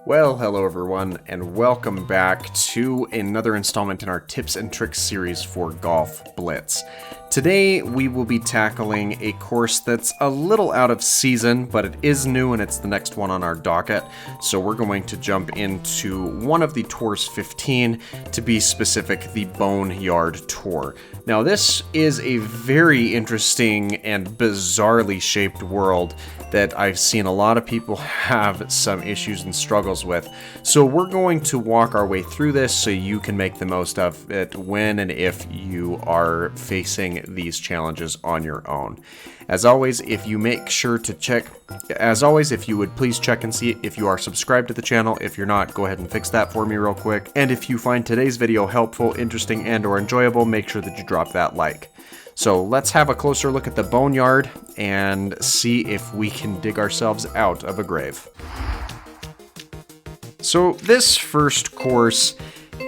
Well, hello everyone, and welcome back to another installment in our tips and tricks series for Golf Blitz. Today we will be tackling a course that's a little out of season, but it is new and it's the next one on our docket. So we're going to jump into one of the Tour's 15, to be specific, the Boneyard Tour. Now this is a very interesting and bizarrely shaped world that I've seen a lot of people have some issues and struggles with. So we're going to walk our way through this so you can make the most of it when and if you are facing these challenges on your own. As always, if you make sure to check, if you would please check and see if you are subscribed to the channel. If you're not, go ahead and fix that for me real quick. And if you find today's video helpful, interesting, and or enjoyable, make sure that you drop that like. So let's have a closer look at the Boneyard and see if we can dig ourselves out of a grave. So this first course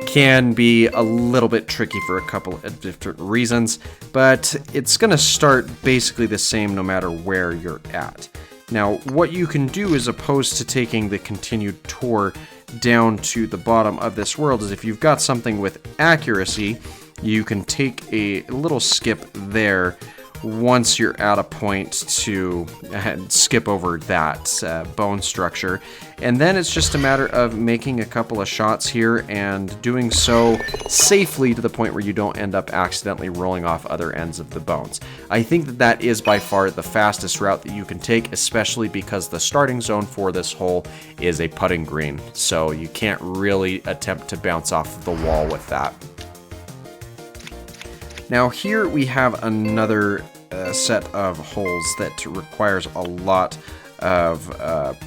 can be a little bit tricky for a couple of different reasons, but it's going to start basically the same no matter where you're at. Now, what you can do as opposed to taking the continued tour down to the bottom of this world is if you've got something with accuracy, you can take a little skip there once you're at a point to skip over that bone structure. And then it's just a matter of making a couple of shots here and doing so safely to the point where you don't end up accidentally rolling off other ends of the bones. I think that that is by far the fastest route that you can take, especially because the starting zone for this hole is a putting green. So you can't really attempt to bounce off the wall with that. Now here we have another set of holes that requires a lot of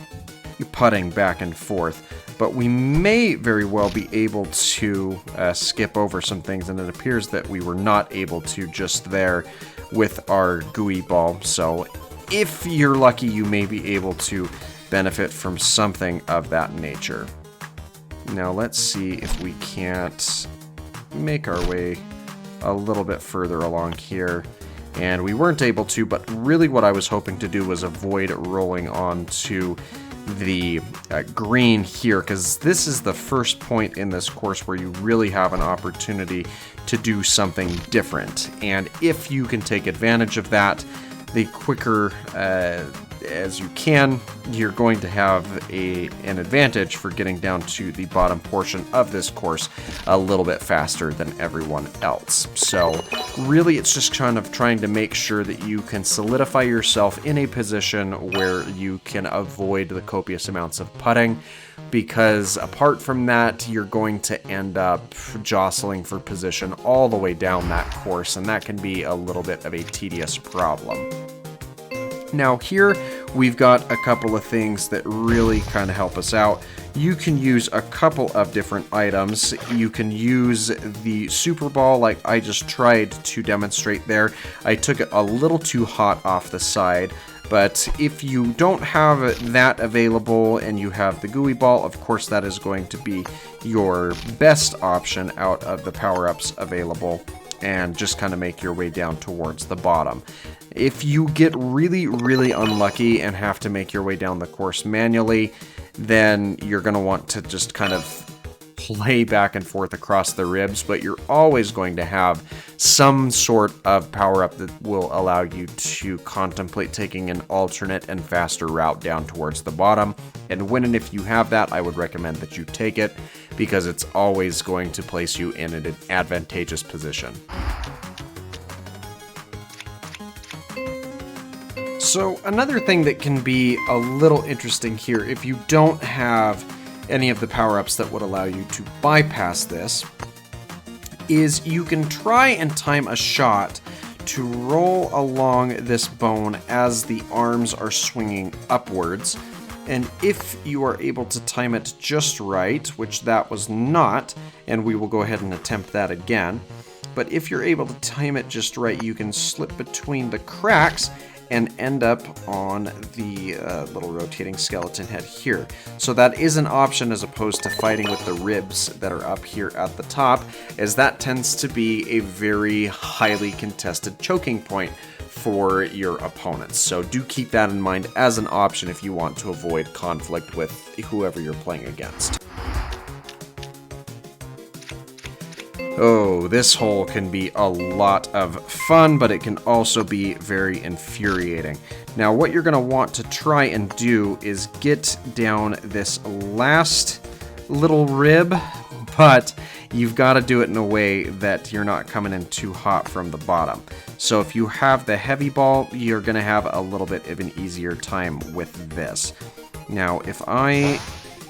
putting back and forth, but we may very well be able to skip over some things, and it appears that we were not able to just there with our gooey ball. So if you're lucky, you may be able to benefit from something of that nature. Now let's see if we can't make our way a little bit further along here, and we weren't able to, but really what I was hoping to do was avoid rolling onto the green here, because this is the first point in this course where you really have an opportunity to do something different, and if you can take advantage of that, the quicker as you can, you're going to have an advantage for getting down to the bottom portion of this course a little bit faster than everyone else. So really it's just kind of trying to make sure that you can solidify yourself in a position where you can avoid the copious amounts of putting, because apart from that, you're going to end up jostling for position all the way down that course, and that can be a little bit of a tedious problem. Now here we've got a couple of things that really kind of help us out. You can use a couple of different items. You can use the Super Ball like I just tried to demonstrate there. I took it a little too hot off the side, but if you don't have that available and you have the gooey ball, of course that is going to be your best option out of the power-ups available, and just kind of make your way down towards the bottom. If you get really, really unlucky and have to make your way down the course manually, then you're going to want to just kind of play back and forth across the ribs, but you're always going to have some sort of power-up that will allow you to contemplate taking an alternate and faster route down towards the bottom. And when and if you have that, I would recommend that you take it, because it's always going to place you in an advantageous position. So another thing that can be a little interesting here, if you don't have any of the power-ups that would allow you to bypass this, is you can try and time a shot to roll along this bone as the arms are swinging upwards. And if you are able to time it just right, which that was not, and we will go ahead and attempt that again, but if you're able to time it just right, you can slip between the cracks and end up on the little rotating skeleton head here. So that is an option as opposed to fighting with the ribs that are up here at the top, as that tends to be a very highly contested choking point for your opponents. So do keep that in mind as an option if you want to avoid conflict with whoever you're playing against. Oh, this hole can be a lot of fun, but it can also be very infuriating. Now, what you're going to want to try and do is get down this last little rib, but you've got to do it in a way that you're not coming in too hot from the bottom. So if you have the heavy ball, you're going to have a little bit of an easier time with this. Now, if I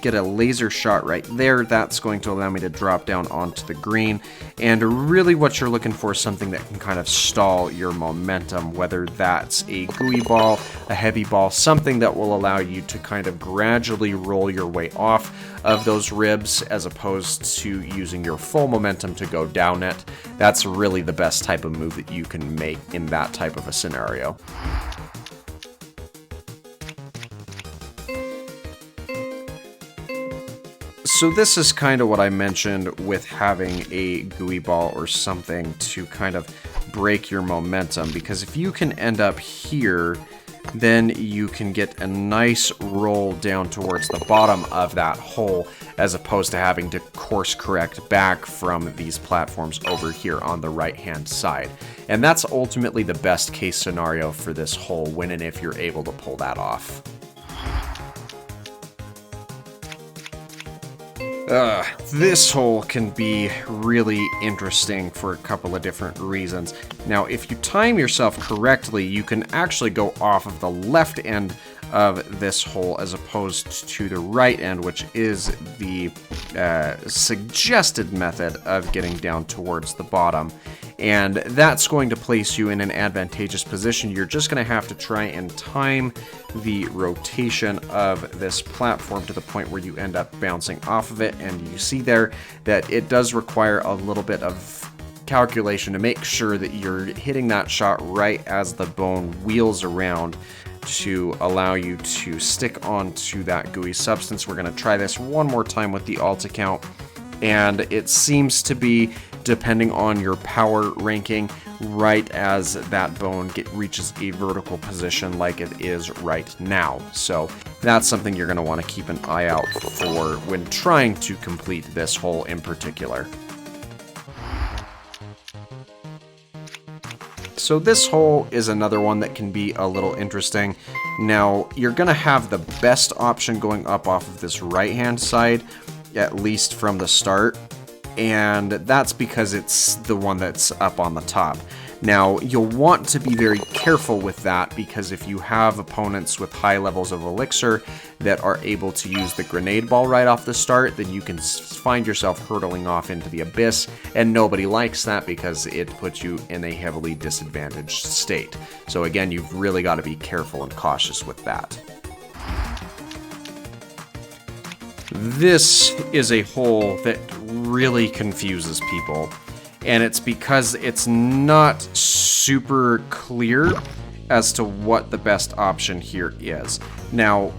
get a laser shot right there, that's going to allow me to drop down onto the green. And really what you're looking for is something that can kind of stall your momentum, whether that's a gooey ball, a heavy ball, something that will allow you to kind of gradually roll your way off of those ribs as opposed to using your full momentum to go down it. That's really the best type of move that you can make in that type of a scenario. So this is kind of what I mentioned with having a gooey ball or something to kind of break your momentum, because if you can end up here, then you can get a nice roll down towards the bottom of that hole, as opposed to having to course correct back from these platforms over here on the right hand side. And that's ultimately the best case scenario for this hole, when and if you're able to pull that off. This hole can be really interesting for a couple of different reasons. Now, if you time yourself correctly, you can actually go off of the left end of this hole as opposed to the right end, which is the suggested method of getting down towards the bottom. And that's going to place you in an advantageous position. You're just going to have to try and time the rotation of this platform to the point where you end up bouncing off of it. And you see there that it does require a little bit of calculation to make sure that you're hitting that shot right as the bone wheels around to allow you to stick onto that gooey substance. We're going to try this one more time with the alt account, and it seems to be, depending on your power ranking, right as that bone reaches a vertical position like it is right now. So that's something you're going to want to keep an eye out for when trying to complete this hole in particular. So this hole is another one that can be a little interesting. Now, you're going to have the best option going up off of this right-hand side, at least from the start, and that's because it's the one that's up on the top. Now, you'll want to be very careful with that, because if you have opponents with high levels of elixir that are able to use the grenade ball right off the start, then you can find yourself hurtling off into the abyss, and nobody likes that because it puts you in a heavily disadvantaged state. So again, you've really got to be careful and cautious with that. This is a hole that really confuses people, and it's because it's not super clear as to what the best option here is. Now,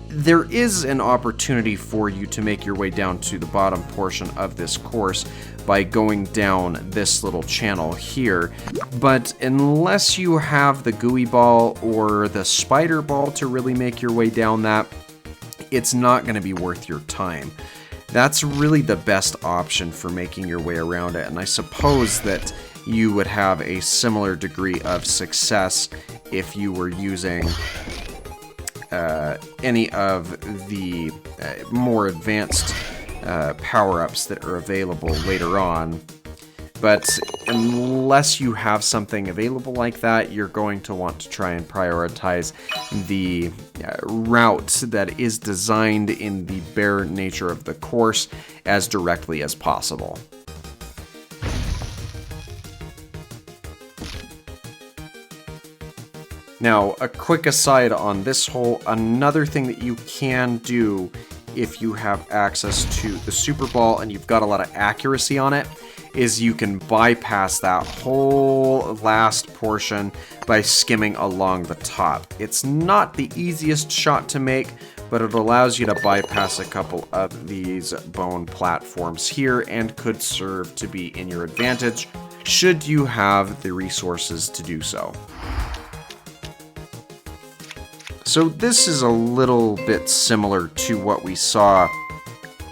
there is an opportunity for you to make your way down to the bottom portion of this course by going down this little channel here, but unless you have the gooey ball or the spider ball to really make your way down that, it's not going to be worth your time. That's really the best option for making your way around it, and I suppose that you would have a similar degree of success if you were using any of the more advanced power-ups that are available later on. But unless you have something available like that, you're going to want to try and prioritize the route that is designed in the bare nature of the course as directly as possible. Now, a quick aside on this hole, another thing that you can do if you have access to the Super Ball and you've got a lot of accuracy on it, is you can bypass that whole last portion by skimming along the top. It's not the easiest shot to make, but it allows you to bypass a couple of these bone platforms here and could serve to be in your advantage should you have the resources to do so. So this is a little bit similar to what we saw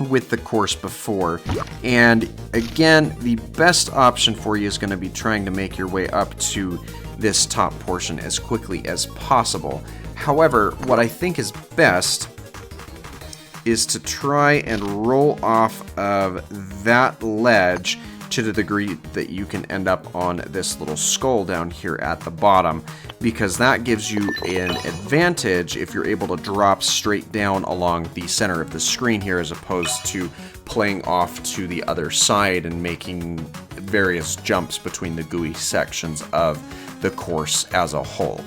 with the course before, and again, the best option for you is going to be trying to make your way up to this top portion as quickly as possible. However, what I think is best is to try and roll off of that ledge to the degree that you can end up on this little skull down here at the bottom, because that gives you an advantage if you're able to drop straight down along the center of the screen here, as opposed to playing off to the other side and making various jumps between the GUI sections of the course as a whole.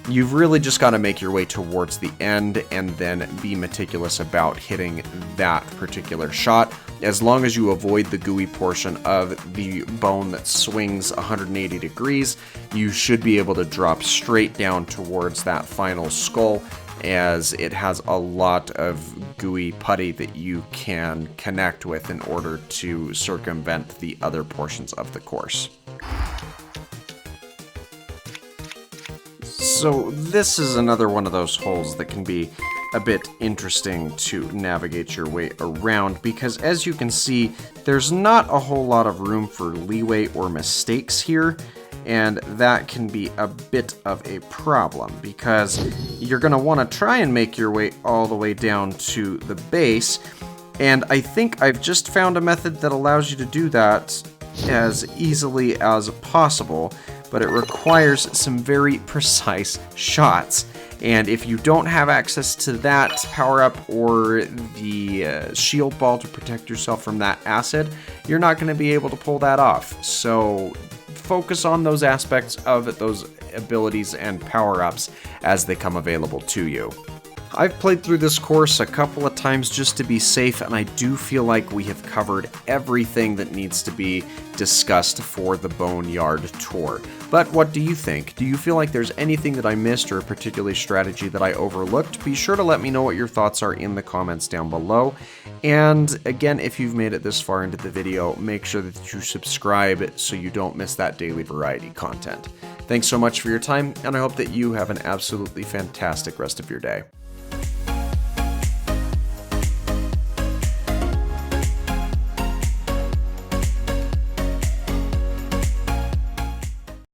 You've really just got to make your way towards the end and then be meticulous about hitting that particular shot. As long as you avoid the GUI portion of the bone that swings 180 degrees, you should be able to drop straight down towards that final skull, as it has a lot of GUI putty that you can connect with in order to circumvent the other portions of the course. So this is another one of those holes that can be a bit interesting to navigate your way around, because as you can see, there's not a whole lot of room for leeway or mistakes here, and that can be a bit of a problem, because you're going to want to try and make your way all the way down to the base, and I think I've just found a method that allows you to do that as easily as possible, but it requires some very precise shots. And if you don't have access to that power-up or the shield ball to protect yourself from that acid, you're not going to be able to pull that off. So focus on those aspects of those abilities and power-ups as they come available to you. I've played through this course a couple of times just to be safe, and I do feel like we have covered everything that needs to be discussed for the Boneyard Tour. But what do you think? Do you feel like there's anything that I missed or a particular strategy that I overlooked? Be sure to let me know what your thoughts are in the comments down below. And again, if you've made it this far into the video, make sure that you subscribe so you don't miss that daily variety content. Thanks so much for your time, and I hope that you have an absolutely fantastic rest of your day.